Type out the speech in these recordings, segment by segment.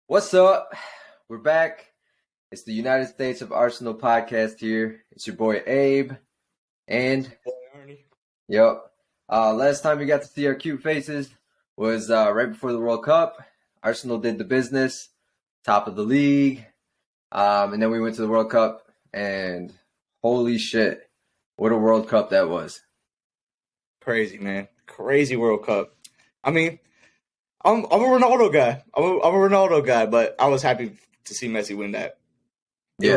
What's up? We're back. It's the United States of Arsenal podcast here. It's your boy Abe. And, Ernie. yep, last time you got to see our cute faces was right before the World Cup. Arsenal did the business, top of the league. And then we went to the World Cup, and holy shit, what a World Cup that was. Crazy, man. Crazy World Cup. I mean, I'm a Ronaldo guy. I'm a Ronaldo guy, but I was happy to see Messi win that. It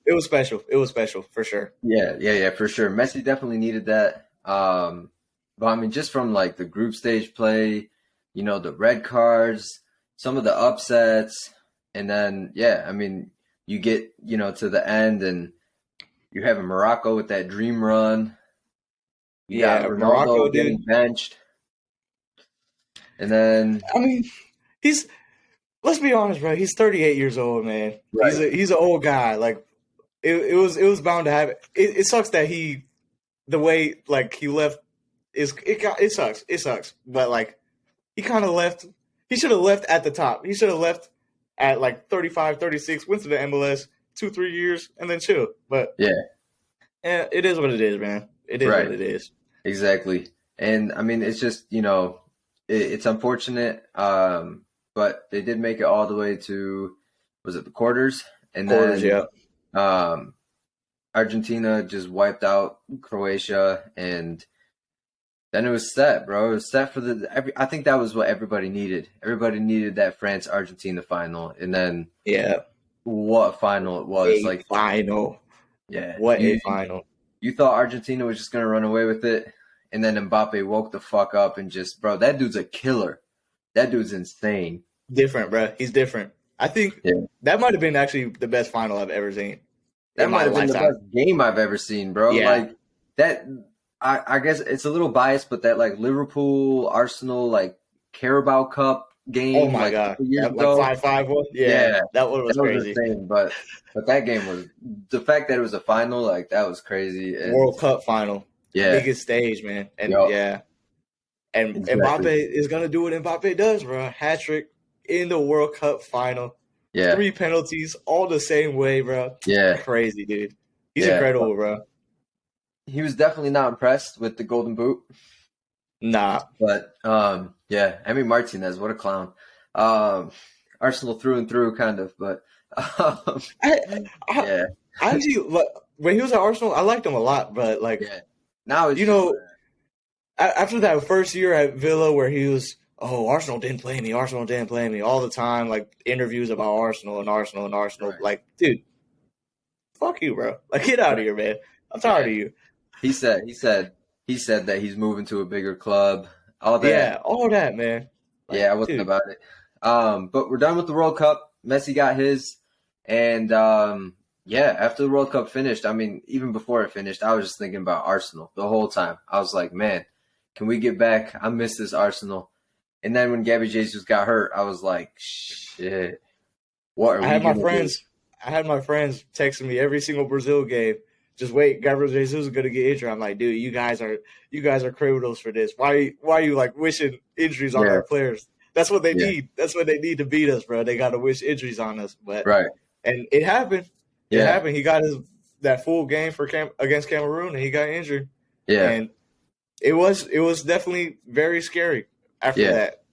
was special. It was special for sure. Yeah, for sure. Messi definitely needed that. But I mean, just from like the group stage play, the red cards, some of the upsets, and then I mean, you get to the end and you're having Morocco with that dream run. You got Ronaldo Morocco, getting dude. benched, and then I mean, let's be honest, bro. He's 38 years old, man. Right. He's an old guy. Like it was bound to happen. It sucks that the way like he left it sucks. It sucks. But like he kind of left. He should have left at the top. He should have left at like 35, 36, went to the MLS 2-3 years and then chill. But it is what it is, man. It is what it is. Exactly. And I mean, it's just, it's unfortunate. But they did make it all the way to, was it the quarters? And then Argentina just wiped out Croatia, and then it was set, bro. It was set for I think that was what everybody needed. Everybody needed that France-Argentina final, and then what a final it was. Final. Yeah. What a final. You thought Argentina was just going to run away with it, and then Mbappe woke the fuck up and just, bro, that dude's a killer. That dude's insane. Different, bro. He's different. I think that might have been actually the best final I've ever seen. That might have been the best game I've ever seen, bro. Yeah. Like that, I guess it's a little biased, but that like Liverpool, Arsenal, like Carabao Cup game. Oh my god, that, like 5-5 one. Yeah, that one was crazy. Insane, but that game was, the fact that it was a final, like that was crazy. And, World Cup final, biggest stage, man, and and exactly. Mbappe is gonna do what Mbappe does, bro. Hat trick in the World Cup final. 3 penalties, all the same way, bro. Crazy, dude. He's incredible, bro. He was definitely not impressed with the Golden Boot. Nah. But, Emi Martinez, what a clown. Arsenal through and through, kind of, but, I actually, when he was at Arsenal, I liked him a lot, but, like, now it's after that first year at Villa where he was, Arsenal didn't play me all the time, like, interviews about Arsenal. Right. Like, dude, fuck you, bro. Like, get out of here, man. I'm tired of you. He said that he's moving to a bigger club. All that. Yeah, all that, man. Like, I wasn't about it. But we're done with the World Cup. Messi got his. And, after the World Cup finished, I mean, even before it finished, I was just thinking about Arsenal the whole time. I was like, man, can we get back? I miss this Arsenal. And then when Gabby Jesus got hurt, I was like, shit. What are we going to do? I had my friends texting me every single Brazil game. Just wait, Gabriel Jesus is gonna get injured. I'm like, dude, you guys are criminals for this. Why are you like wishing injuries on our players? That's what they need. That's what they need to beat us, bro. They got to wish injuries on us. But and it happened. It happened. He got that full game against Cameroon, and he got injured. Yeah, and it was definitely very scary after that.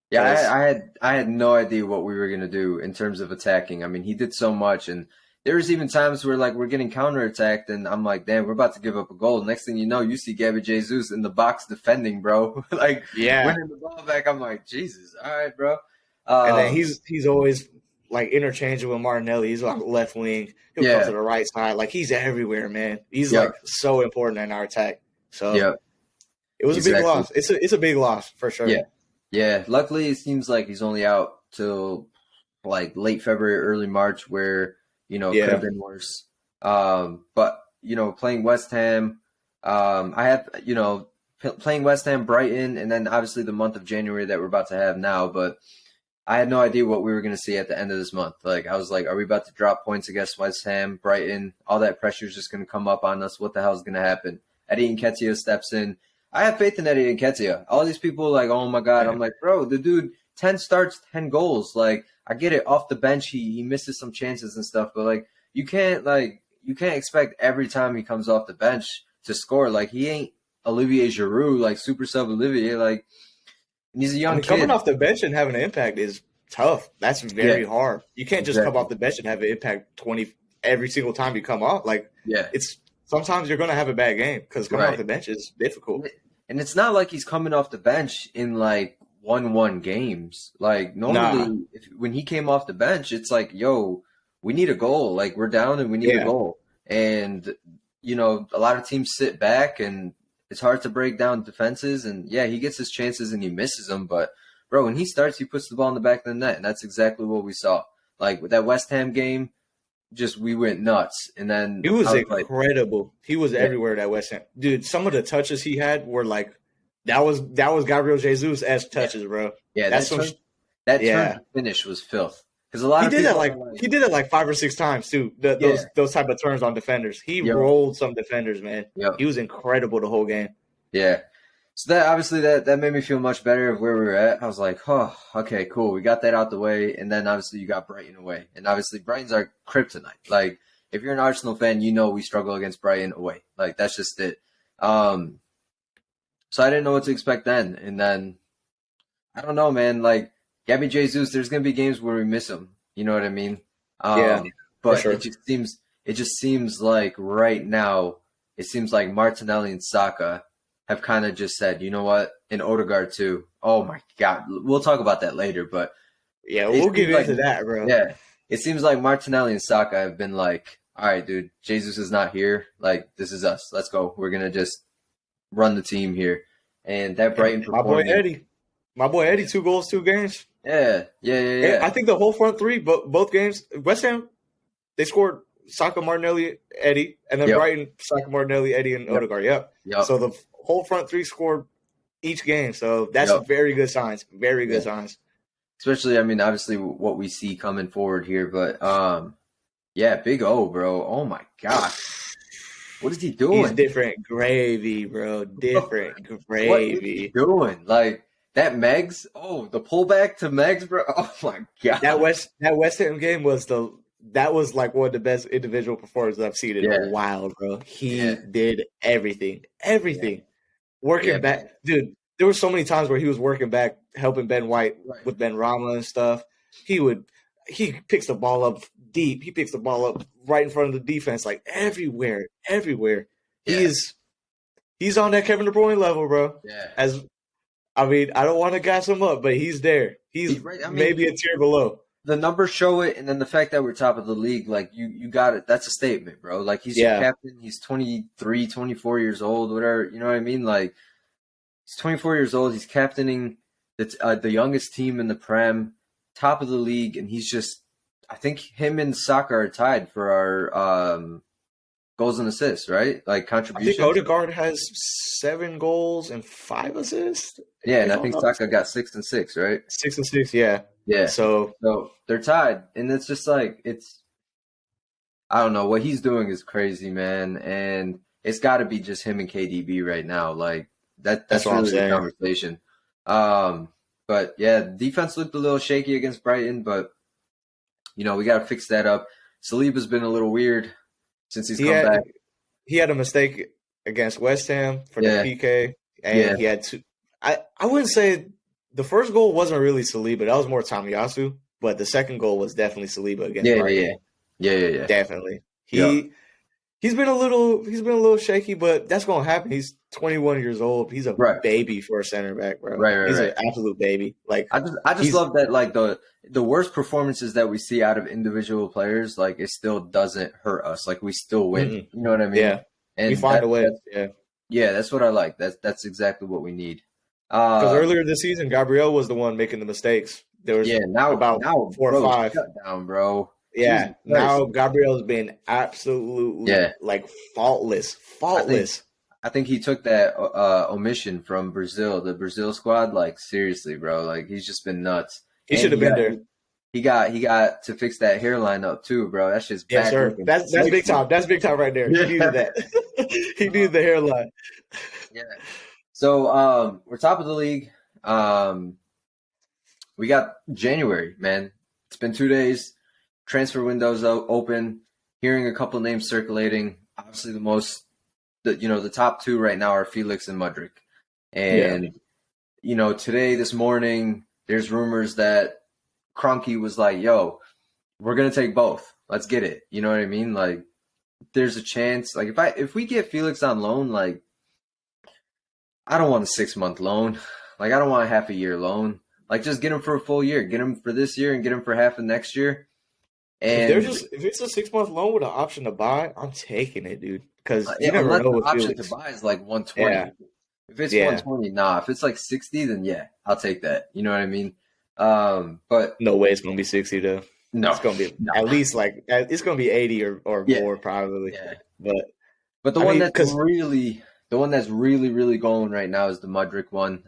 Yeah, I had no idea what we were gonna do in terms of attacking. I mean, he did so much, and there was even times where like we're getting counterattacked, and I'm like, damn, we're about to give up a goal. Next thing you know, you see Gabby Jesus in the box defending, bro. Like winning the ball back. I'm like, Jesus, all right, bro. And then he's always like interchangeable with Martinelli. He's like left wing. He'll come to the right side. Like he's everywhere, man. He's like so important in our attack. So it was a big loss. It's a big loss for sure. Yeah. Luckily, it seems like he's only out till like late February, early March, where could have been worse. But playing West Ham, I have playing West Ham, Brighton, and then obviously the month of January that we're about to have now. But I had no idea what we were going to see at the end of this month. Like I was like, are we about to drop points against West Ham, Brighton? All that pressure is just going to come up on us. What the hell is going to happen? Eddie Nketiah steps in. I have faith in Eddie Nketiah. All these people are like, oh my God. I'm like, bro, the dude 10 starts, 10 goals. Like, I get it, off the bench he misses some chances and stuff, but like you can't expect every time he comes off the bench to score. Like, he ain't Olivier Giroud, like super sub Olivier. Like, and he's a young kid. Coming off the bench and having an impact is tough. That's very hard. You can't just come off the bench and have an impact 20 every single time you come off. Like, it's sometimes you're going to have a bad game because coming off the bench is difficult. And it's not like he's coming off the bench in like 1-1 games. Like, normally when he came off the bench, it's like, yo, we need a goal. Like, we're down and we need a goal. And, you know, a lot of teams sit back and it's hard to break down defenses. And, yeah, he gets his chances and he misses them. But, bro, when he starts, he puts the ball in the back of the net. And that's exactly what we saw. Like, with that West Ham game, we went nuts. And then he was incredible. Like, he was everywhere, that West Ham. Dude, some of the touches he had were like, that was Gabriel Jesus-esque touches, bro. Yeah, that turn finish was filth. Because a lot of people he did it like 5 or 6 times too. Those type of turns on defenders. He rolled some defenders, man. He was incredible the whole game. Yeah. So that obviously that made me feel much better of where we were at. I was like, oh, okay, cool. We got that out the way. And then obviously you got Brighton away. And obviously Brighton's our kryptonite. Like, if you're an Arsenal fan, you know we struggle against Brighton away. Like, that's just it. So I didn't know what to expect then. And then, I don't know, man. Like, Gabby Jesus, there's going to be games where we miss him. You know what I mean? But sure. it just seems like right now, it seems like Martinelli and Saka have kind of just said, you know what? And Odegaard too. Oh my God. We'll talk about that later, but yeah, we'll get into that, bro. Yeah. It seems like Martinelli and Saka have been like, all right, dude, Jesus is not here. Like, this is us. Let's go. We're going to just run the team here. And that Brighton performance. My boy Eddie, 2 goals, 2 games. Yeah. I think the whole front three, both games, West Ham, they scored Saka, Martinelli, Eddie, and then Brighton, Saka, Martinelli, Eddie, and Odegaard. Yep. So the whole front three scored each game. So that's very good signs. Very good signs. Especially, I mean, obviously what we see coming forward here, but Big O, bro. Oh my gosh. What is he doing? He's different gravy, bro. Different gravy. What is he doing? Like, that Megs, the pullback to Megs, bro. Oh my God. That West Ham game was like one of the best individual performances I've seen in a while, bro. He did everything. Working back, dude. There were so many times where he was working back, helping Ben White with Ben Rama and stuff. He picks the ball up deep. He picks the ball up right in front of the defense, like everywhere. Yeah. He's on that Kevin De Bruyne level, bro. Yeah. I don't want to gas him up, but he's there. He's right. Maybe a tier below. The numbers show it, and then the fact that we're top of the league, like, you got it. That's a statement, bro. Like, he's your captain. He's 23, 24 years old, whatever. You know what I mean? Like, he's 24 years old. He's captaining the youngest team in the Prem, top of the league, and he's just – I think him and Saka are tied for our goals and assists, right? Like, contributions. I think Odegaard has 7 goals and 5 assists. Yeah, and I think Saka got 6 and 6, right? 6 and 6, yeah. Yeah. So they're tied, and it's just like I don't know, what he's doing is crazy, man, and it's got to be just him and KDB right now. Like, that's really the conversation. But yeah, defense looked a little shaky against Brighton, but you know, we got to fix that up. Saliba's been a little weird since he's come back. He had a mistake against West Ham for the PK, and he had 2. I wouldn't say the first goal wasn't really Saliba. That was more Tomiyasu, but the second goal was definitely Saliba against Brighton. Yeah. Definitely. He's been a little shaky, but that's gonna happen. He's 21 years old. He's a baby for a center back, bro. Right. He's an absolute baby. Like, I just love that, like, the worst performances that we see out of individual players, like, it still doesn't hurt us. Like, we still win. Mm-hmm. You know what I mean? Yeah. And we find a way. Yeah, that's what I like. That's exactly what we need. Because earlier this season, Gabriel was the one making the mistakes. There was about 4 or 5. Shut down, bro. Yeah, now Gabriel's been absolutely like faultless. I think he took that omission from Brazil, the Brazil squad. Like, seriously, bro. Like, he's just been nuts. He should have been there. He got to fix that hairline up too, bro. That's just back. Sir. That's big time. That's big time right there. He needed that. He needed the hairline. Yeah. So we're top of the league. we got January, man. It's been 2 days. Transfer windows open. Hearing a couple names circulating. Obviously, the top two right now are Felix and Mudryk. And this morning, there's rumors that Kroenke was like, "Yo, we're gonna take both. Let's get it." You know what I mean? Like, there's a chance. Like, if we get Felix on loan, like, I don't want a 6-month loan. Like, I don't want a half a year loan. Like, just get him for a full year. Get him for this year and get him for half of next year. And if it's a 6-month loan with an option to buy, I'm taking it, dude. Because you never unless know the what option Felix. to buy is like 120. Yeah. If it's 120, nah. If it's like 60, then yeah, I'll take that. You know what I mean? But no way it's gonna be 60 though. No, it's gonna be at least like it's gonna be 80 or more probably. Yeah. But the one that's really really going right now is the Mudryk one.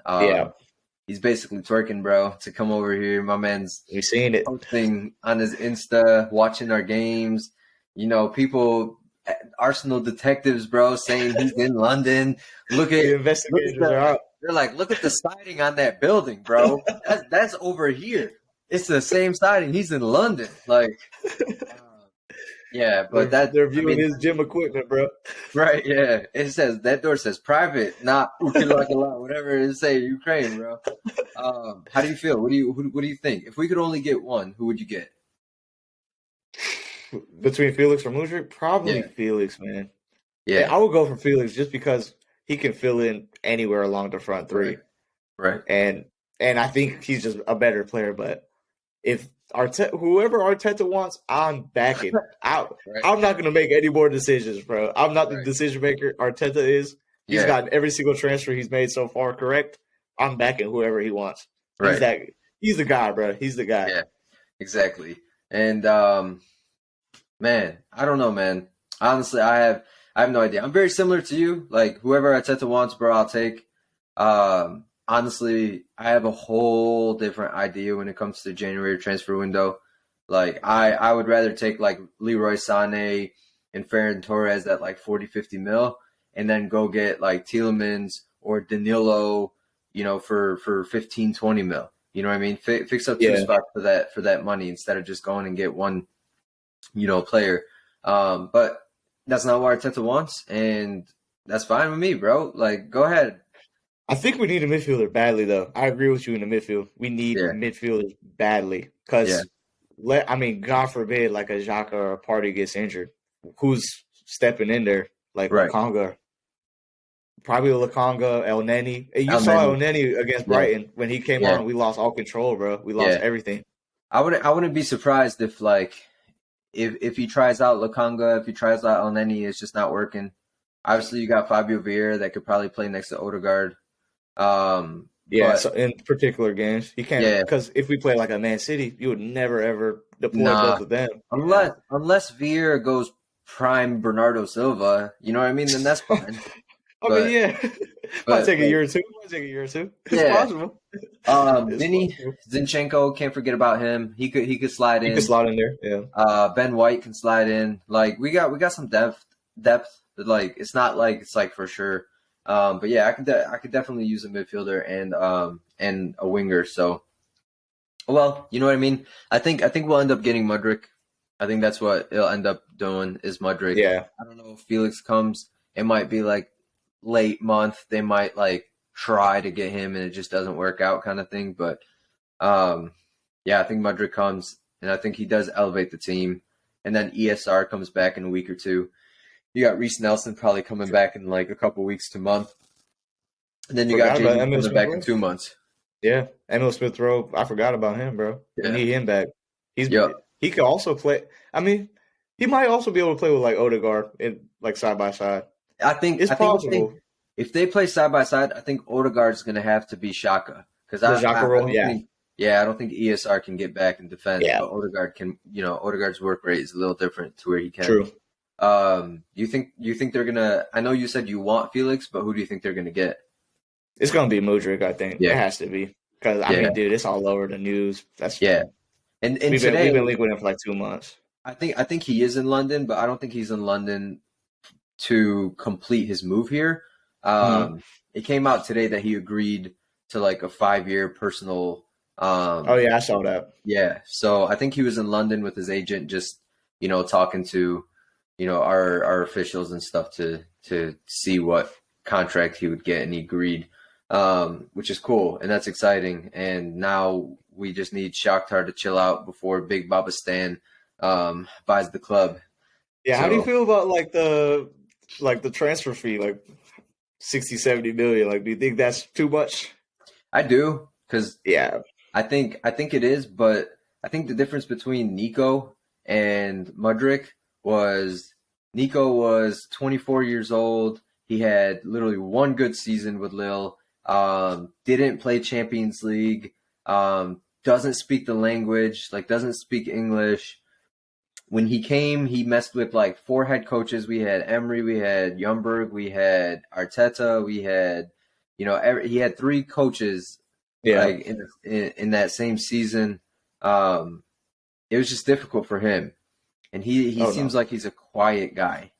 He's basically twerking, bro, to come over here. My man's we've seen it posting on his Insta, watching our games. You know, people, Arsenal detectives, bro, saying he's in London. The investigators are out. They're like, look at the siding on that building, bro. That's over here. It's the same siding. He's in London. Like, but they're viewing his gym equipment, bro. Right? Yeah. That door says private, not whatever it say Ukraine, bro. How do you feel? What do you think? If we could only get one, who would you get? Between Felix or Mudryk? Probably Felix, man. Yeah, I would go for Felix just because he can fill in anywhere along the front three. Right. And I think he's just a better player. But if whoever Arteta wants, I'm backing out. I'm not going to make any more decisions, bro. I'm not the decision maker. Arteta is. He's gotten every single transfer he's made so far correct. I'm backing whoever he wants. Right. He's the guy, bro. He's the guy. Yeah, exactly. And man, I don't know, man. Honestly, I have no idea. I'm very similar to you. Like, whoever Arteta wants, bro, I'll take. Honestly, I have a whole different idea when it comes to January transfer window. Like, I would rather take like Leroy Sané and Ferran Torres at like 40, 50 mil, and then go get like Tielemans or Danilo, for 15, 20 mil. You know what I mean? Fix up two spots for that money instead of just going and get one, player. But that's not what Arteta wants, and that's fine with me, bro. Like, go ahead. I think we need a midfielder badly, though. I agree with you in the midfield. We need midfielders badly because, God forbid, like a Xhaka or a Partey gets injured. Who's stepping in there? Like Lokonga. Probably Lokonga, El Neni. You saw El Neni against Brighton. When he came on, we lost all control, bro. We lost everything. I wouldn't be surprised if, like, if he tries out Lokonga, if he tries out El Neni, it's just not working. Obviously, you got Fabio Vieira that could probably play next to Odegaard. So in particular games, he can't because if we play like a Man City, you would never ever deploy both of them unless Vieira goes prime Bernardo Silva. You know what I mean? Then that's fine. Might take a year or two. It's possible. Vinny Zinchenko, can't forget about him. He could slide in. He could slide in there. Yeah. Ben White can slide in. Like, we got some depth. But like, it's not like it's like for sure. But yeah, I could definitely use a midfielder and a winger. So, well, you know what I mean. I think we'll end up getting Mudryk. I think that's what it'll end up doing is Mudryk. Yeah. I don't know if Felix comes. It might be like late month. They might like try to get him and it just doesn't work out, kind of thing. But I think Mudryk comes and I think he does elevate the team. And then ESR comes back in a week or two. You got Reece Nelson probably coming back in like a couple weeks to a month. And then you got Jamie coming back in 2 months. Yeah. Emil Smith-Rowe, I forgot about him, bro. We need him back. He could also play. I mean, he might also be able to play with like Odegaard in like side by side. I think it's possible. If they play side by side, I think Odegaard's going to have to be Xhaka. Because I don't think ESR can get back and defend. Yeah. But Odegaard can, Odegaard's work rate is a little different to where he can. True. You think they're gonna? I know you said you want Felix, but who do you think they're gonna get? It's gonna be Mudryk, I think. It has to be because I mean, dude, it's all over the news. And we've been linked with him for like 2 months. I think he is in London, but I don't think he's in London to complete his move here. It came out today that he agreed to like a 5-year personal Oh yeah, I saw that. Yeah, so I think he was in London with his agent, just talking to our officials and stuff to see what contract he would get, and he agreed, which is cool and that's exciting. And now we just need Shakhtar to chill out before Big Baba Stan buys the club. Yeah, how do you So feel about the transfer fee, like 60, 70 million? Like, do you think that's too much? I do, because Yeah, I think it is, but I think the difference between Nico and Mudryk was Nico was 24 years old. He had literally one good season with Lille. Didn't play Champions League. Doesn't speak the language. Like doesn't speak English. When he came, he messed with like four head coaches. We had Emery, we had Ljungberg, we had Arteta, we had he had three coaches yeah. like in that same season. It was just difficult for him, and he Oh seems no. like he's a quiet guy.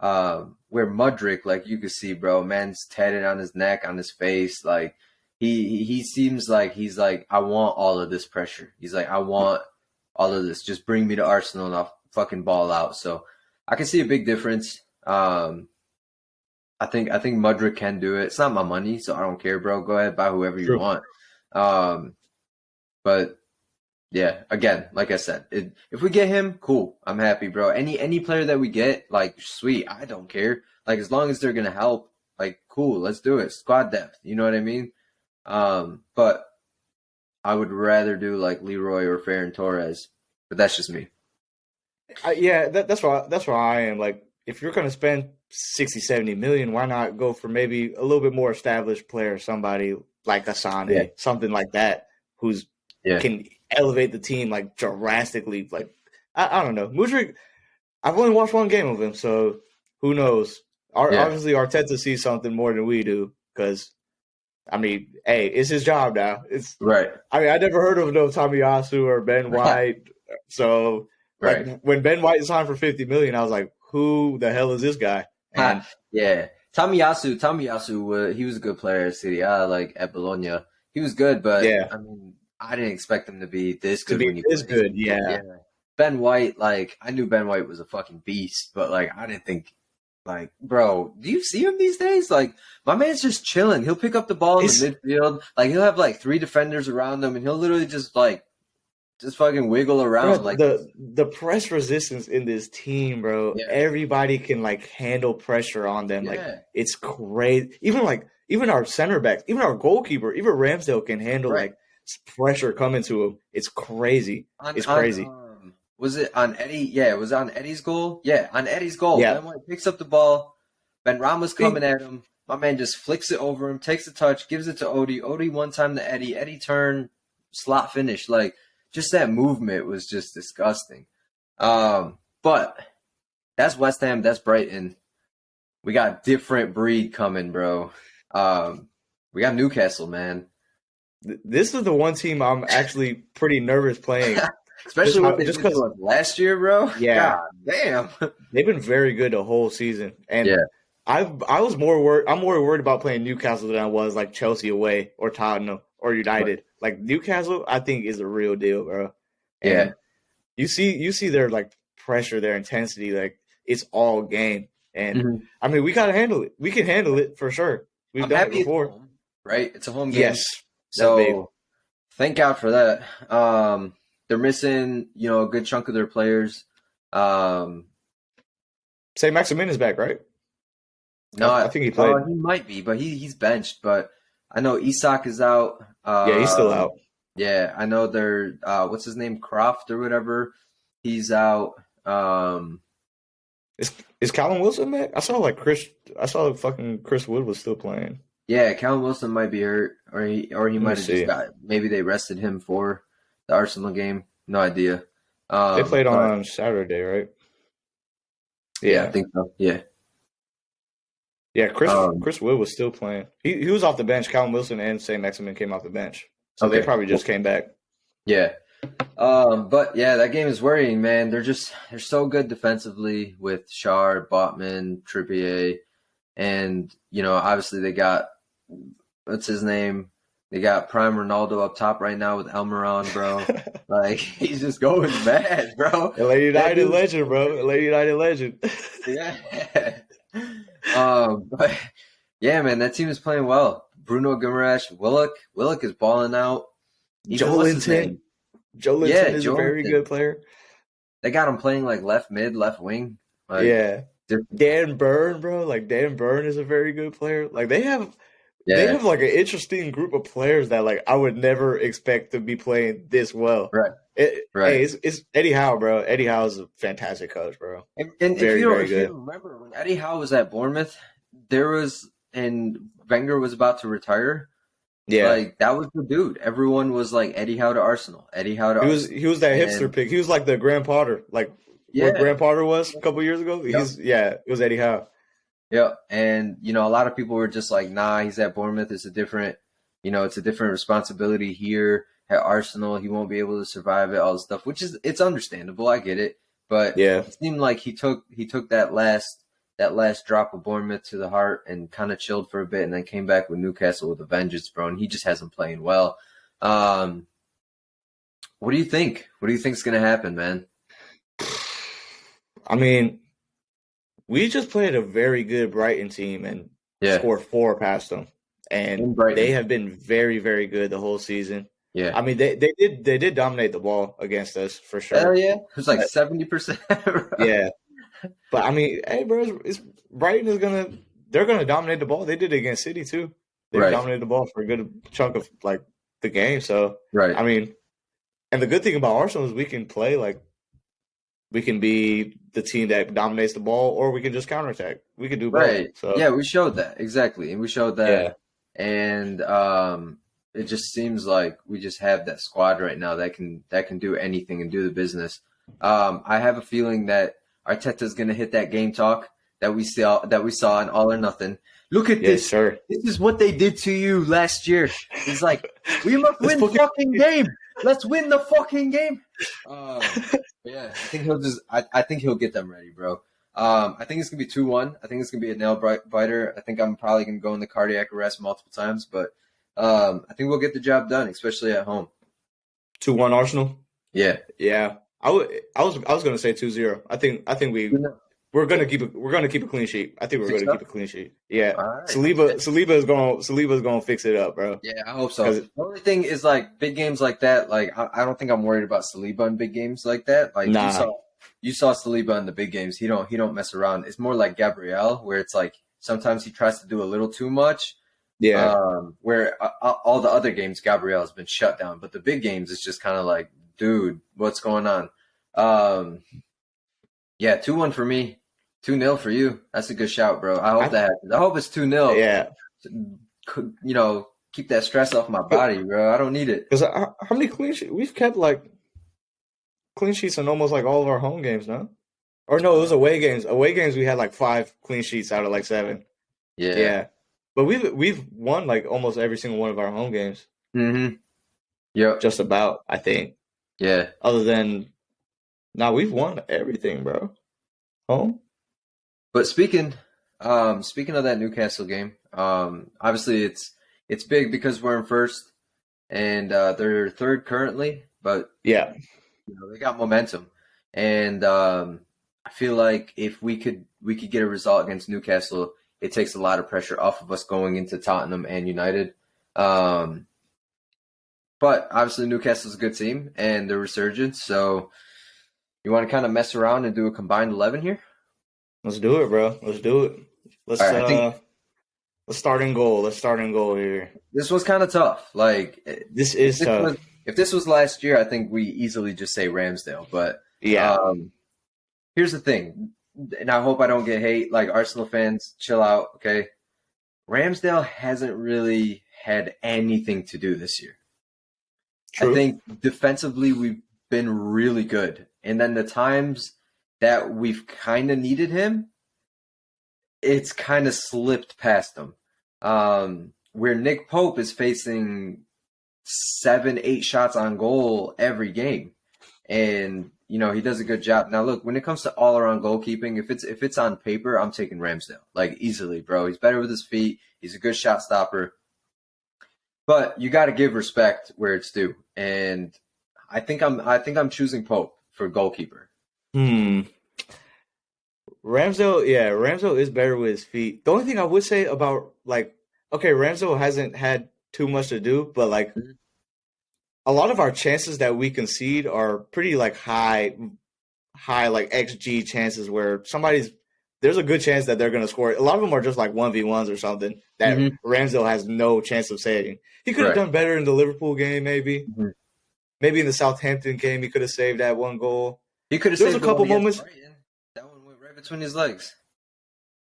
Where Mudryk, like you could see, bro, man's tatted on his neck, on his face, like he seems like he's like, I want all of this pressure. He's like, I want all of this. Just bring me to Arsenal and I'll fucking ball out. So I can see a big difference. I think Mudryk can do it. It's not my money, so I don't care, bro. Go ahead, buy whoever you True. want. But yeah, again, like I said, if we get him, cool. I'm happy, bro. Any player that we get, like, sweet. I don't care. Like, as long as they're gonna help, like, cool. Let's do it. Squad depth. You know what I mean? But I would rather do like Leroy or Ferran Torres. But that's just me. Yeah, that's why I am. Like, if you're going to spend 60, 70 million, why not go for maybe a little bit more established player, somebody like Asane, Yeah. something like that, who's Yeah. can elevate the team like drastically. Like, I don't know. Mudryk, I've only watched one game of him, so who knows? Yeah. Obviously, Arteta sees something more than we do because, I mean, hey, it's his job now. It's Right. I mean, I never heard of no Tomiyasu or Ben White. So, Right. like, when Ben White signed for 50 million, I was like, who the hell is this guy? And Yeah. Tomiyasu, he was a good player at City A, like at Bologna. He was good, but yeah, I mean, I didn't expect him to be this to good be when he this played. good, yeah. Ben White, like I knew Ben White was a fucking beast, but like I didn't think, like, bro, do you see him these days? Like my man's just chilling. He'll pick up the ball in the midfield, like he'll have like three defenders around him, and he'll literally just fucking wiggle around. Bro, Like the press resistance in this team, bro. yeah, Everybody can like handle pressure on them. Like yeah, it's crazy. Even our center backs, even our goalkeeper, even Ramsdale can handle right. like pressure coming to him. It's crazy. It's crazy. Was it on Eddie? Yeah, it was on Eddie's goal. Yeah, on Eddie's goal. Yeah. Ben White picks up the ball. Ben Rama's coming at him. My man just flicks it over him, takes the touch, gives it to Odie. Odie one time to Eddie. Eddie turn, slot finish. Like just that movement was just disgusting. But that's West Ham. That's Brighton. We got different breed coming, bro. We got Newcastle, man. This is the one team I'm actually pretty nervous playing. Especially what they did to us last year, bro. Yeah. God damn. They've been very good the whole season. And yeah. I'm more worried about playing Newcastle than I was like Chelsea away or Tottenham or United. Right. Like Newcastle, I think is a real deal, bro. And you see their like pressure, their intensity, like it's all game. And I mean, we gotta handle it. We can handle it for sure. We've done it before. Home, right? It's a home game. Yes. So thank God for that. They're missing, a good chunk of their players. Say Maximin is back, right? No, I think he played. He might be, but he's benched. But I know Isak is out. Yeah, he's still out. Yeah, I know they're what's his name, Croft or whatever. He's out. Is Callum Wilson back? I saw fucking Chris Wood was still playing. Yeah, Callum Wilson might be hurt, or he might have just got. Maybe they rested him for the Arsenal game. No idea. They played on Saturday, right? Yeah, I think so. Yeah. Yeah, Chris Wood was still playing. He was off the bench. Callum Wilson and St. Maximin came off the bench. So they probably just came back. Yeah. But yeah, that game is worrying, man. They're so good defensively with Schär, Botman, Trippier, and obviously they got what's his name? They got Prime Ronaldo up top right now with Almiron, bro. Like he's just going mad, bro. LA United legend, bro. LA United legend. Yeah. But yeah, man, that team is playing well. Bruno Guimaraes, Willock is balling out. Even what's his name? Joe Linton is a very good player. They got him playing like left mid, left wing. Like, yeah. Dan Burn, bro. Like Dan Burn is a very good player. Like they have like an interesting group of players that like I would never expect to be playing this well. Right. Hey, it's Eddie Howe, bro. Eddie Howe is a fantastic coach, bro. And if you remember when Eddie Howe was at Bournemouth, and Wenger was about to retire. Yeah, like that was the dude. Everyone was like Eddie Howe to Arsenal. Eddie Howe to Arsenal. He was that hipster pick. He was like the Graham Potter, like what Graham Potter was a couple years ago. It was Eddie Howe. Yeah, and a lot of people were just like, nah, he's at Bournemouth. It's a different responsibility here at Arsenal. He won't be able to survive it, all this stuff, which it's understandable. I get it, but it seemed like he took that last drop of Bournemouth to the heart and kind of chilled for a bit, and then came back with Newcastle with a vengeance, bro. And he just hasn't playing well. What do you think? What do you think is going to happen, man? I mean, we just played a very good Brighton team and scored 4 past them, and they have been very, very good the whole season. Yeah, I mean they did dominate the ball against us for sure. Hell yeah, it was like 70%. Yeah, but I mean, hey, bro, Brighton is they're gonna dominate the ball. They did it against City too. They dominated the ball for a good chunk of like the game. So I mean, and the good thing about Arsenal is we can play like. We can be the team that dominates the ball, or we can just counterattack. We can do both. Right. So. Yeah, we showed that. Exactly. And we showed that. Yeah. And it just seems like we just have that squad right now that can do anything and do the business. I have a feeling that Arteta's going to hit that game talk that we saw in All or Nothing. Look at this. Sir. This is what they did to you last year. It's like, we must win the fucking game. Let's win the fucking game. Yeah, I think he'll get them ready, bro. I think it's gonna be 2-1. I think it's gonna be a nail biter. I think I'm probably gonna go in the cardiac arrest multiple times, but I think we'll get the job done, especially at home. 2-1 Arsenal. Yeah. I was gonna say 2-0. I think we're gonna keep a clean sheet. I think we're gonna keep a clean sheet. Yeah. Right. Saliba's gonna fix it up, bro. Yeah, I hope so. The only thing is like big games like that. Like I don't think I'm worried about Saliba in big games like that. Like you saw Saliba in the big games. He don't mess around. It's more like Gabriel, where it's like sometimes he tries to do a little too much. Yeah. Where all the other games Gabriel has been shut down, but the big games it's just kind of like, dude, what's going on? Yeah, 2-1 for me. 2-0 for you. That's a good shout, bro. I hope that happens. I hope it's 2-0. Yeah. Keep that stress off my body, bro. I don't need it. Because how many clean sheets? We've kept, like, clean sheets in almost, like, all of our home games, no? Or, no, it was away games. Away games, we had, like, 5 clean sheets out of, like, 7. Yeah. But we've won, like, almost every single one of our home games. Mm-hmm. Yep. Just about, I think. Yeah. Other than, we've won everything, bro. Home. But speaking of that Newcastle game, obviously it's big because we're in first and they're third currently, but yeah, they got momentum, and I feel like if we could get a result against Newcastle, it takes a lot of pressure off of us going into Tottenham and United. But obviously Newcastle's a good team and they're resurgent, so you want to kind of mess around and do a combined 11 here? Let's do it, bro. Let's do it. Let's start in goal. Let's start in goal here. This was kind of tough. Like this is tough. If this was last year, I think we easily just say Ramsdale. But here's the thing, and I hope I don't get hate. Like Arsenal fans, chill out, okay? Ramsdale hasn't really had anything to do this year. True. I think defensively we've been really good, and then the times that we've kind of needed him, it's kind of slipped past him. Where Nick Pope is facing 7-8 shots on goal every game, and he does a good job. Now, look, when it comes to all-around goalkeeping, if it's on paper, I'm taking Ramsdale like easily, bro. He's better with his feet. He's a good shot stopper. But you got to give respect where it's due, and I think I'm choosing Pope for goalkeeper. Hmm. Ramsdale is better with his feet. The only thing I would say about okay, Ramsdale hasn't had too much to do, but Mhm. a lot of our chances that we concede are pretty high like XG chances where there's a good chance that they're going to score. A lot of them are just like 1v1s or something that Mhm. Ramsdale has no chance of saving. He could have Right. done better in the Liverpool game, maybe. Mhm. Maybe in the Southampton game, he could have saved that one goal. He could have There was a saved the one couple against moments. Brighton. That one went right between his legs.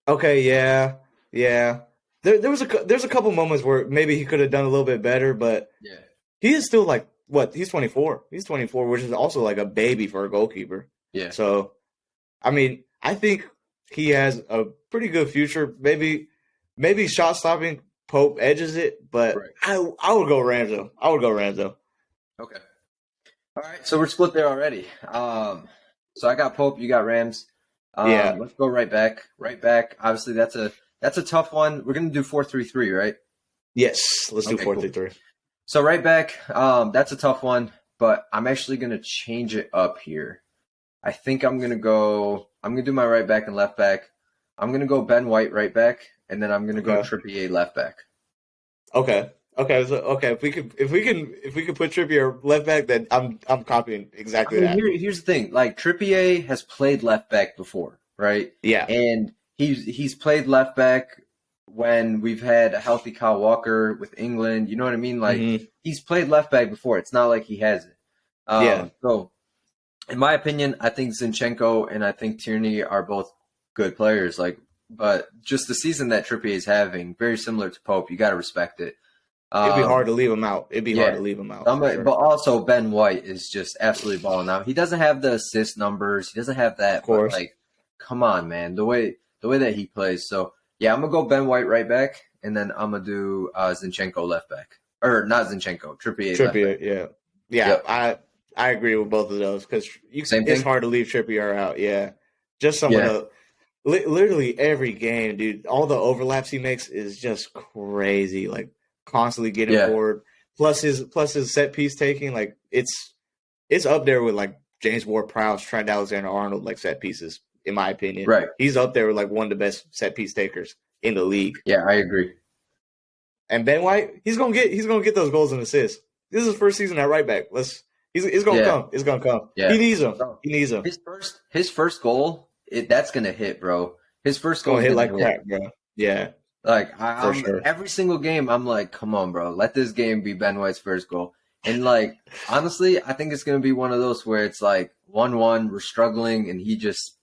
Okay, yeah, yeah. There's a couple moments where maybe he could have done a little bit better, but Yeah. he is still like what? He's 24. He's 24, which is also like a baby for a goalkeeper. Yeah. So, I mean, I think he has a pretty good future. Maybe shot stopping Pope edges it, but Right. I would go Ramsdale. I would go Ramsdale. Okay. All right. So we're split there already. So I got Pope. You got Rams. Yeah. Let's go right back. Right back. Obviously, that's a tough one. We're gonna do 4-3-3, right? Yes. Let's do Okay, 4-3-3. So right back, that's a tough one, but I'm actually gonna change it up here. I think I'm gonna do my right back and left back. I'm gonna go Ben White right back, and then I'm gonna go Okay. Trippier left back. Okay. Okay. So if we could put Trippier left back, then I'm copying I exactly mean, that. here's the thing. Like Trippier has played left back before, right? Yeah. And he's played left back when we've had a healthy Kyle Walker with England. You know what I mean? Like Hmm. he's played left back before. It's not like he hasn't. Yeah. So in my opinion, I think Zinchenko and I think Tierney are both good players. But just the season that Trippier is having, very similar to Pope. You got to respect it. It'd be hard Um, to leave him out. It'd be hard yeah. to leave him out for But sure. also Ben White is just absolutely balling out. He doesn't have the assist numbers. He doesn't have that. Of course. But like, come on, man, the way that he plays. So yeah, I'm gonna go Ben White right back, and then I'm gonna do Zinchenko left back, or not Zinchenko, Trippier left back. Trippier, yeah. Yep, I agree with both of those because same it's thing. hard to leave Trippier out. Yeah, just some of Yeah, the literally every game, dude. All the overlaps he makes is just crazy. Like constantly getting yeah, forward. Plus his set piece taking, like it's up there with like James Ward-Prowse, Trent Alexander-Arnold, like set pieces. In my opinion, right. he's up there with like one of the best set piece takers in the league. Yeah, I agree. And Ben White, he's gonna get those goals and assists. This is his first season at right back. It's gonna Yeah, come. It's gonna come. yeah. He needs him. Bro, He needs him. his first goal, that's gonna hit, bro. His first It's goal gonna is hit gonna like hit. crack, bro. Yeah, Like for sure. every single game, I'm like, come on, bro, let this game be Ben White's first goal. And like, honestly, I think it's gonna be one of those where it's like 1-1, we're struggling, and he just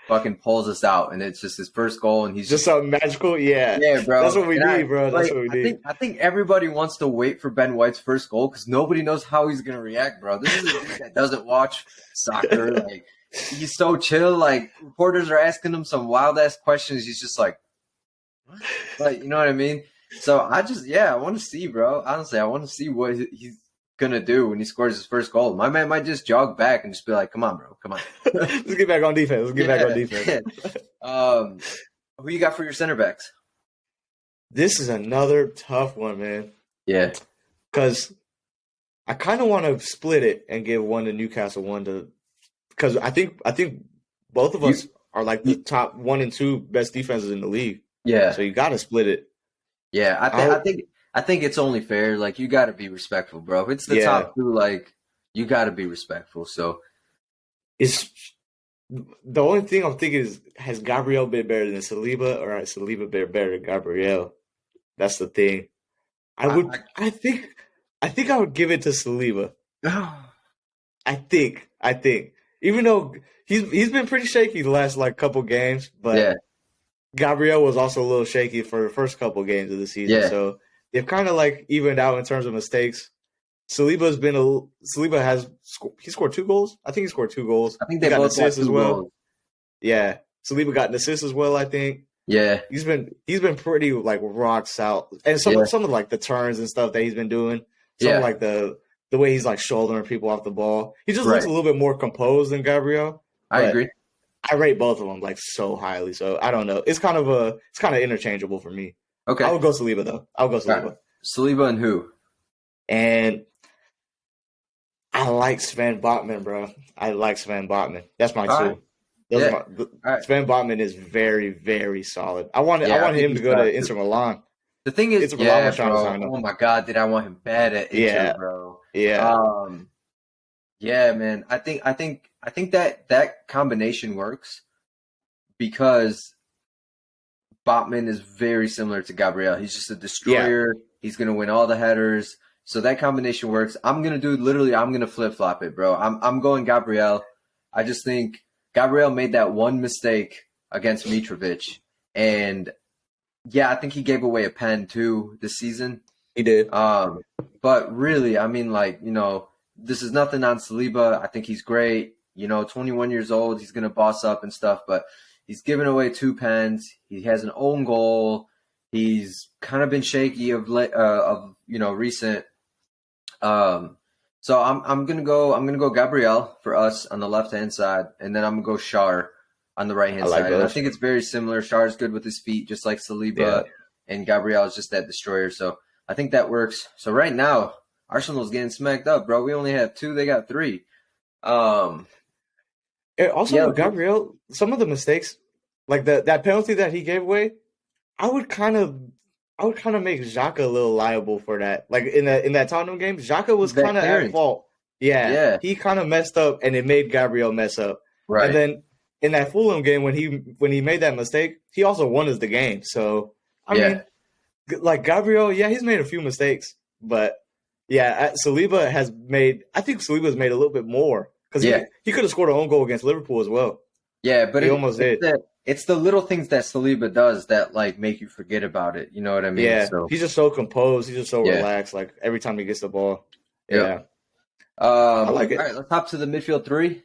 fucking pulls us out, and it's just his first goal, and he's Just something magical. Yeah, yeah, bro. that's what we And need, bro. That's like, what we need. I think everybody wants to wait for Ben White's first goal because nobody knows how he's gonna react, bro. This is a dude that doesn't watch soccer. Like he's so chill. Like reporters are asking him some wild ass questions. He's just like, what? Like you know what I mean? So I want to see, bro. Honestly, I want to see what he's gonna do when he scores his first goal. My man might just jog back and just be like, come on, bro, come on. Let's get back on defense. Let's get back on defense. Who you got for your center backs? This is another tough one, man. Yeah. Because I kind of want to split it and give one to Newcastle, one to because I think both of us are like the top 1 and 2 best defenses in the league. Yeah. So you got to split it. Yeah, I think it's only fair. Like you got to be respectful, bro. If it's the Yeah. top two, like you got to be respectful. So It's the only thing I'm thinking is has Gabriel been better than Saliba, or has Saliba been better than Gabriel? That's the thing. I think I would give it to Saliba. I think even though he's been pretty shaky the last like couple games, but yeah, Gabriel was also a little shaky for the first couple games of the season. Yeah. So they've kind of like evened out in terms of mistakes. Saliba scored 2 goals. I think he scored 2 goals. I think He they got an both got assist as 2 well. goals. Yeah, Saliba got an assist as well. I think Yeah, he's been pretty like rock solid, and some of like the turns and stuff that he's been doing. Some Yeah. of like the way he's like shouldering people off the ball. He just looks Right. a little bit more composed than Gabriel. I But agree. I rate both of them like so highly. So I don't know. It's kind of interchangeable for me. Okay, I would go Saliba though. I'll go Saliba. Right. Saliba and who? And I like Sven Botman, bro. I like Sven Botman. That's my All right. two. Those are Yeah. my All right. Sven Botman is very, very solid. I Yeah, I want think him to he's go to too. Inter Milan. The thing is, Inter Milan yeah, was trying to bro. sign him. Oh my God, did I want him bad at Inter, Yeah, bro? yeah, Um, yeah, man. I think that combination works because Botman is very similar to Gabriel. He's just a yeah. destroyer. He's gonna win all the headers. So that combination works. I'm gonna flip flop it, bro. I'm going Gabriel. I just think Gabriel made that one mistake against Mitrovic, and yeah, I think he gave away a pen too this season. He did. Um, but really, I mean, like, this is nothing on Saliba. I think he's great. 21 years old. He's going to boss up and stuff, but he's given away two pens. He has an own goal. He's kind of been shaky of recent. Um, so I'm gonna go Gabriel for us on the left hand side, and then I'm gonna go Shar on the right I hand like side. And I those. think it's very similar. Shar is good with his feet, just like Yeah. Saliba, and Gabriel is just that destroyer. So I think that works. So right now, Arsenal's getting smacked up, bro. We only have two; they got three. Um, And also yeah, with Gabriel, some of the mistakes, like that penalty that he gave away, I would kind of make Xhaka a little liable for that. Like in that Tottenham game, Xhaka was that kind of at clearance. fault. Yeah, Yeah, he kind of messed up, and it made Gabriel mess up. And right. then in that Fulham game, when he made that mistake, he also won us the game. So I Yeah, mean, like Gabriel, yeah, he's made a few mistakes, but yeah, Saliba has made. I think Saliba's made a little bit more because yeah. he could have scored an own goal against Liverpool as well. Yeah, but He almost did. it's the little things that Saliba does that like make you forget about it. You know what I mean? Yeah, So he's just so composed. He's just so yeah, relaxed. Like every time he gets the ball. yep. Yeah, I like All it. right, let's hop to the midfield three.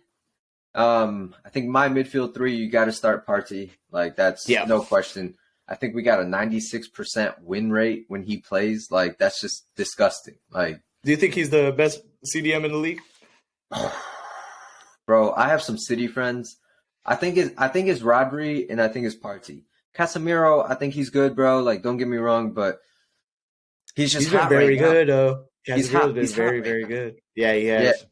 I think my midfield three, you got to start Partey. Like that's Yeah, no question. I think we got a 96% win rate when he plays. Like that's just disgusting. Like, do you think he's the best CDM in the league? bro, I have some City friends. I think it's Rodri and I think it's Partey. Casemiro, I think he's good, bro. Like, don't get me wrong, but he's just He's been hot right very now. good, though. He's Casemiro's hot. been He's hot very, right very now. good. Yeah, he Yeah, has.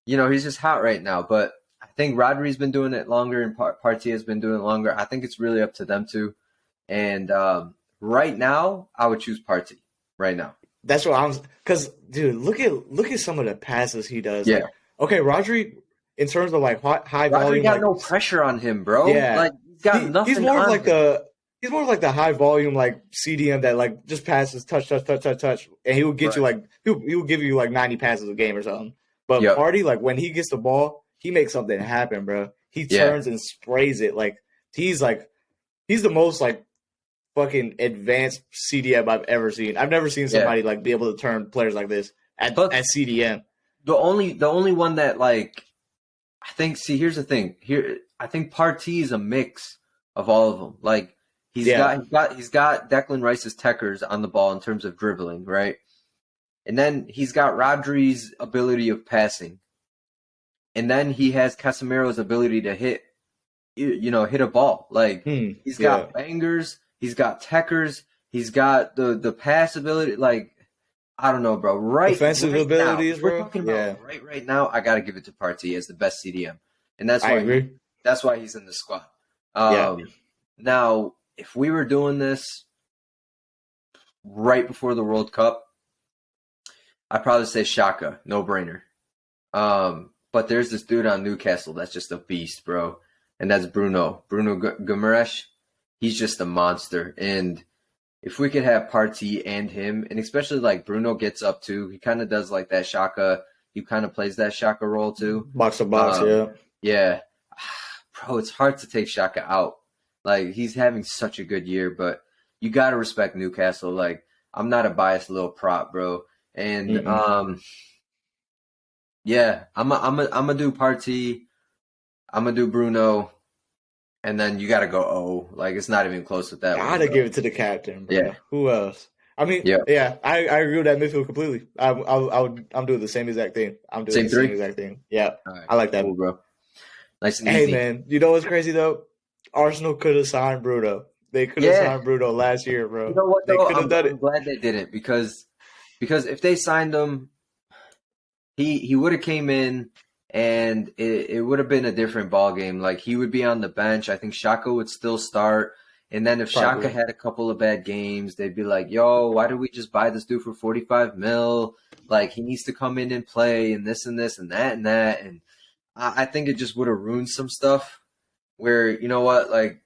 he's just hot right now. But I think Rodri's been doing it longer, and Partey has been doing it longer. I think it's really up to them two. And right now, I would choose Partey. Right now. That's what I'm. Because, dude, look at some of the passes he does. Yeah, Like, okay, Rodri, in terms of like high Rodri volume, got like no pressure on him, bro. yeah, Like he's got he's nothing more of on like him. the high volume like CDM that like just passes touch touch touch touch touch, and he will get you Right. like he will give you like 90 passes a game or something. But Yep. Party, like when he gets the ball, he makes something happen, bro. He Yeah. turns and sprays it like he's the most like fucking advanced CDM I've ever seen. I've never seen Yeah. somebody like be able to turn players like this Plus, at CDM. the only one that like I think. See, here's the thing. Here, I think Partey is a mix of all of them. Like Yeah, he's got Declan Rice's techers on the ball in terms of dribbling, right? And then he's got Rodri's ability of passing, and then he has Casemiro's ability to hit a ball. Like he's yeah. got bangers, he's got techers, he's got the pass ability. Like I don't know, bro. Defensive Right now, abilities, if we're bro. talking Yeah, about right now, I gotta give it to Partey as the best CDM, and that's I why agree. he's in the squad. Yeah, Now, if we were doing this right before the World Cup, I'd probably say Shaka, no brainer. But there's this dude on Newcastle that's just a beast, bro, and that's Bruno Guimaraes. He's just a monster, and if we could have Partey and him, and especially like Bruno gets up too, he kind of does like that Shaka. He kind of plays that Shaka role too. box to box. Yeah. Yeah, bro, it's hard to take Shaka out. Like he's having such a good year, but you gotta respect Newcastle. Like I'm not a biased little prop, bro. And Mm-mm. yeah, I'm gonna do Partey. I'm gonna do Bruno, and then you gotta go O. Like it's not even close with that one, Gotta bro. give it to the captain, bro. Yeah, Who else? I mean, yeah. yeah, I agree with that midfield completely. I'm doing the same exact thing. I'm doing Same the same three. exact thing. Yeah, All right, I like that. cool, bro. Nice and Hey, easy. man, you know what's crazy though? Arsenal could have signed Bruno. They could have Yeah. signed Bruno last year, You bro. know what They though? could have I'm done I'm it. glad they didn't because Because if they signed him, he would have came in and it would have been a different ball game. Like he would be on the bench. I think Shaka would still start. And then if Probably. Shaka had a couple of bad games, they'd be like, yo, why did we just buy this dude for 45 mil? Like he needs to come in and play and this and this and that and that. And I think it just would have ruined some stuff where, you know what, like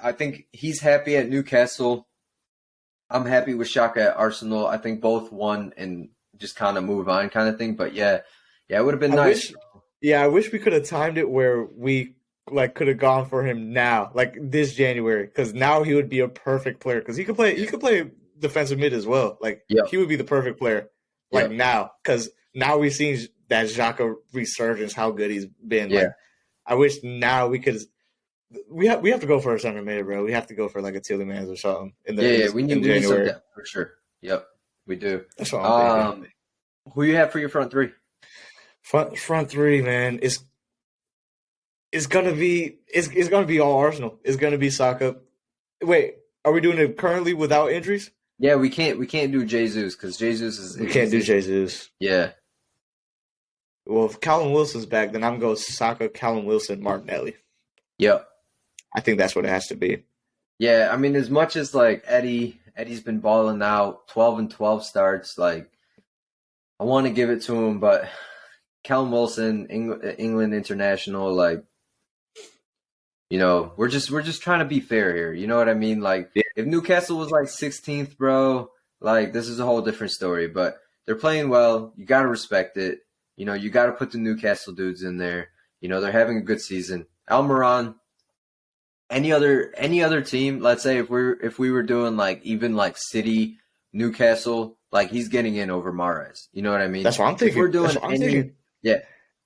I think he's happy at Newcastle. I'm happy with Shaka at Arsenal. I think both won and just kind of move on kind of thing. But yeah, it would have been nice. I wish we could have timed it where we like could have gone for him now, like this January, because now he would be a perfect player because he could play defensive mid as well. Like he would be the perfect player like now because now we've seen that Xhaka resurgence, how good he's been. Yeah. Like, I wish now we could. We have to go for a center mid, bro. We have to go for like a Tielemans or something. We need some depth for sure. Yep, we do. That's what I'm thinking. Who you have for your front three? Front three, man. It's gonna be all Arsenal. It's gonna be Saka. Wait, are we doing it currently without injuries? Yeah, we can't do Jesus because Jesus is. We can't do Jesus. Yeah. Well, if Callum Wilson's back, then I'm going Saka, Callum Wilson, Martinelli. Yep. I think that's what it has to be. Yeah, I mean, as much as like Eddie's been balling out, 12-12 starts. Like, I want to give it to him, but Callum Wilson, England international, like, you know, we're just trying to be fair here. You know what I mean? Like, if Newcastle was like 16th, bro, like this is a whole different story. But they're playing well. You got to respect it. You know, you got to put the Newcastle dudes in there. You know, they're having a good season. Almiron, any other team, let's say if we were doing like even like City, Newcastle, like he's getting in over Mahrez. You know what I mean? That's what I'm thinking. If we're doing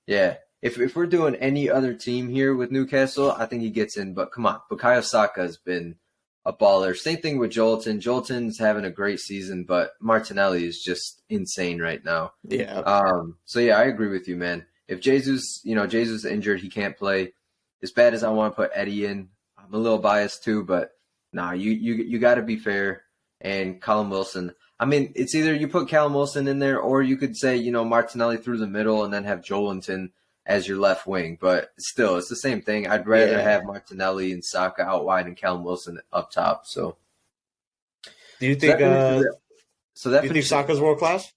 yeah. If we're doing any other team here with Newcastle, I think he gets in. But come on, Bukayo Saka has been a baller. Same thing with Jolton. Jolton's having a great season, but Martinelli is just insane right now. Yeah. So yeah, I agree with you, man. If Jesus is injured, he can't play. As bad as I want to put Eddie in, I'm a little biased too, but nah, you got to be fair. And Callum Wilson, I mean, it's either you put Callum Wilson in there, or you could say, you know, Martinelli through the middle and then have Joelinton as your left wing. But still, it's the same thing. I'd rather have Martinelli and Saka out wide and Callum Wilson up top. So, do you think? Do you think Saka's world class?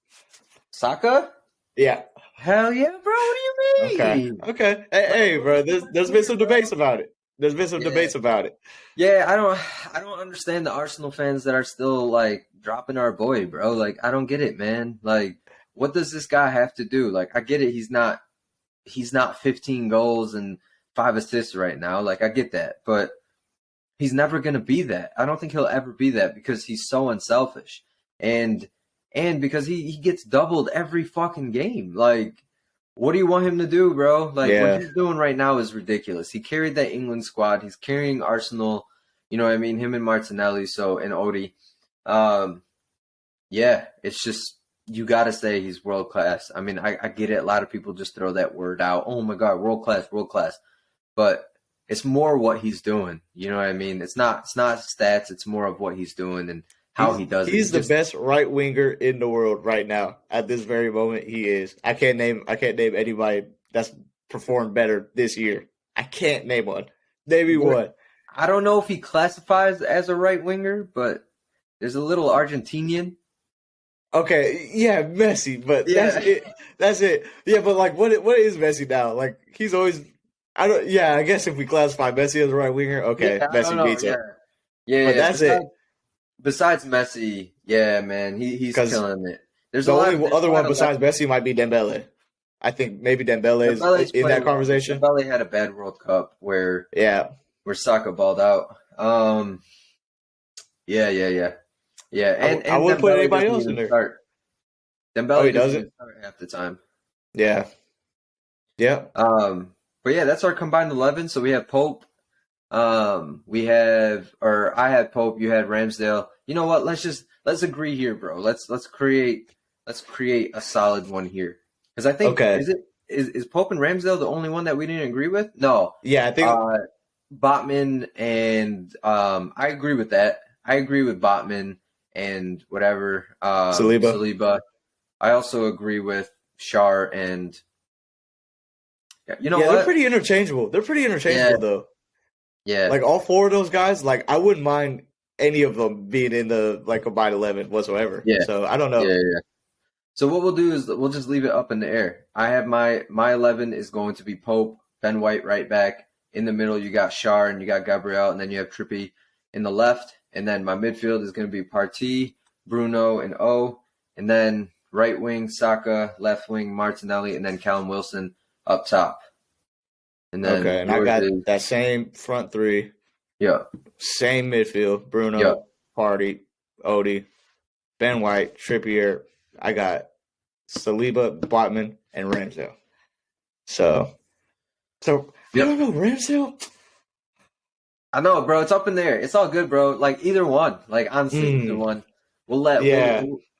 Saka? Yeah. Hell yeah, bro. What do you mean? Okay. Hey, bro. There's been some debates about it. Yeah, I don't understand the Arsenal fans that are still like dropping our boy, bro. Like, I don't get it, man. Like, what does this guy have to do? Like, I get it. He's not 15 goals and 5 assists right now. Like, I get that, but he's never going to be that. I don't think he'll ever be that because he's so unselfish. And because he gets doubled every fucking game. Like, what do you want him to do, bro? Like, what he's doing right now is ridiculous. He carried that England squad. He's carrying Arsenal. You know what I mean? Him and Martinelli, and Odie. Yeah, it's just, you got to say he's world class. I mean, I get it. A lot of people just throw that word out. Oh, my God, world class. But it's more what he's doing. You know what I mean? It's not stats. It's more of what he's doing and how he does it. He's the best right winger in the world right now. At this very moment, he is. I can't name anybody that's performed better this year. I can't name one. Maybe one. I don't know if he classifies as a right winger, but there's a little Argentinian. Okay, yeah, Messi, but that's it. Yeah, but like, what is Messi now? Like, he's always. I guess if we classify Messi as a right winger, okay, Messi beats him. Yeah, but that's it. Besides Messi, yeah, man, he's killing it. There's the only other one besides Messi might be Dembele. I think maybe Dembele is in that conversation. Dembele had a bad World Cup where Saka balled out. Yeah. And I wouldn't put anybody else in there. Dembele doesn't start half the time. Yeah. But yeah, that's our combined 11. So we have Pope. I had Pope, you had Ramsdale. You know what? Let's agree here, bro. Let's create a solid one here. Because I think is Pope and Ramsdale the only one that we didn't agree with? No. Yeah, I think Botman and I agree with that. I agree with Botman and whatever Saliba. Saliba. I also agree with Shar and you know Yeah, what? they're pretty interchangeable. They're pretty interchangeable though. Yeah. Like all four of those guys, like I wouldn't mind any of them being in the like combined 11 whatsoever. Yeah. So I don't know. Yeah. So what we'll do is we'll just leave it up in the air. I have my 11 is going to be Pope, Ben White right back. In the middle, you got Shar and you got Gabriel, and then you have Trippy in the left. And then my midfield is going to be Partey, Bruno, and O. And then right wing, Saka, left wing, Martinelli, and then Callum Wilson up top. And then Okay, and I got that same front three. Yeah. Same midfield, Bruno, Partey, Odie, Ben White, Trippier. I got Saliba, Botman, and Ramsdale. So I don't know, Ramsdale. I know, bro. It's up in there. It's all good, bro. Like either one. Like honestly, either one. We'll let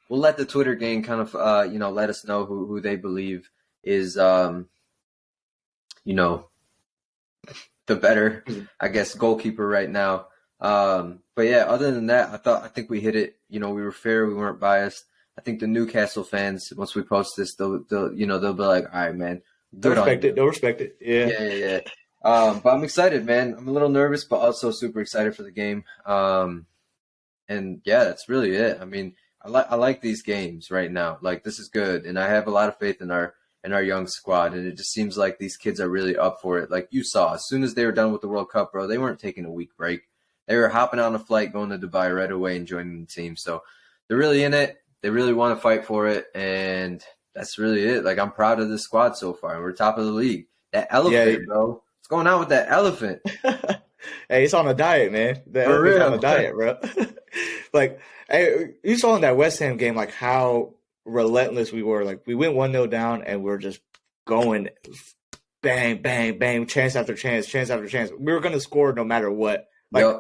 we'll let the Twitter gang kind of let us know who they believe is the better, I guess, goalkeeper right now. But yeah, other than that, I think we hit it. We were fair. We weren't biased. I think the Newcastle fans, once we post this, they'll be like, all right, man. They'll respect it. Yeah. Yeah. But I'm excited, man. I'm a little nervous, but also super excited for the game. And yeah, that's really it. I mean, I like these games right now. Like this is good, and I have a lot of faith in our young squad. And it just seems like these kids are really up for it. Like you saw, as soon as they were done with the World Cup, bro, they weren't taking a week break. They were hopping on a flight, going to Dubai right away, and joining the team. So they're really in it. They really want to fight for it, and that's really it. Like I'm proud of this squad so far. We're top of the league. That elephant, bro. What's going on with that elephant? Hey, it's on a diet, man. The elephant's on a diet, bro. Like, hey, you saw in that West Ham game, like how relentless we were. Like we went 1-0 down, and we're just going bang, bang, bang, chance after chance, chance after chance. We were gonna score no matter what. Like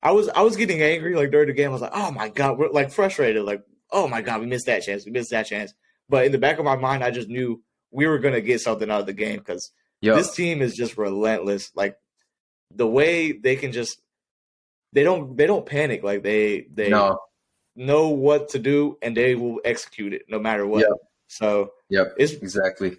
I was getting angry like during the game. I was like, oh my god, we're like frustrated. Like, oh my god, we missed that chance. But in the back of my mind, I just knew we were gonna get something out of the game because this team is just relentless. Like the way they can just they don't panic. Like they know what to do and they will execute it no matter what. So it's exactly.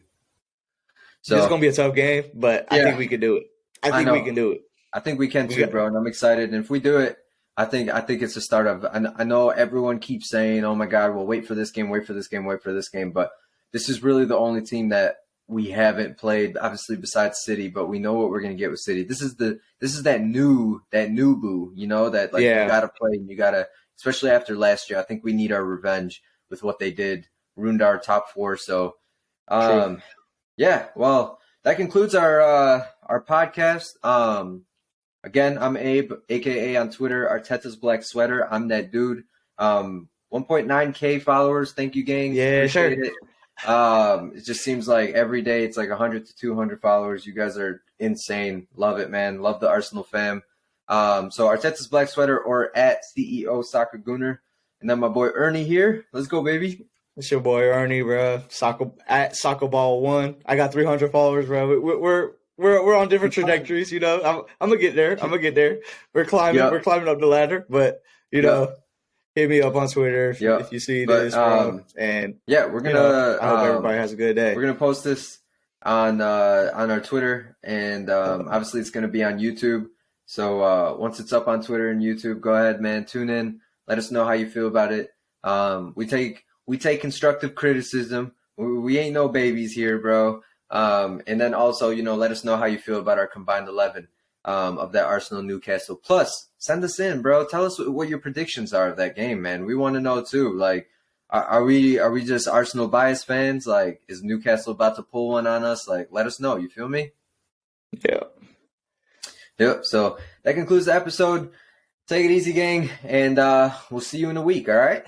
So it's gonna be a tough game, but I think we can do it. I think we can do it. I think we can too, bro, and I'm excited. And if we do it, I think it's the start of. I know everyone keeps saying, "Oh my God, we'll wait for this game, wait for this game, wait for this game." But this is really the only team that we haven't played, obviously besides City. But we know what we're gonna get with City. This is that new boo, that like you gotta play and you gotta, especially after last year. I think we need our revenge with what they did, ruined our top four. So, yeah. Well, that concludes our podcast. Again, I'm Abe, a.k.a. on Twitter, Arteta's Black Sweater. I'm that dude. 1.9K followers. Thank you, gang. Yeah, appreciate it. It just seems like every day it's like 100 to 200 followers. You guys are insane. Love it, man. Love the Arsenal fam. So Arteta's Black Sweater or at CEO Soccer Gooner. And then my boy Ernie here. Let's go, baby. It's your boy Ernie, bro. At Soccerball1. I got 300 followers, bro. We're on different trajectories, I'm gonna get there. We're climbing up the ladder, but hit me up on Twitter if you see this, bro. And we're gonna. I hope everybody has a good day. We're gonna post this on our Twitter, and obviously it's gonna be on YouTube. So once it's up on Twitter and YouTube, go ahead, man. Tune in. Let us know how you feel about it. We take constructive criticism. We ain't no babies here, bro. And then also, let us know how you feel about our combined 11 of that Arsenal Newcastle. Plus, send us in, bro. Tell us what your predictions are of that game, man. We want to know too. Like, are we just Arsenal biased fans? Like, is Newcastle about to pull one on us? Like, let us know. You feel me? Yeah. Yep. So that concludes the episode. Take it easy, gang, and we'll see you in a week. All right.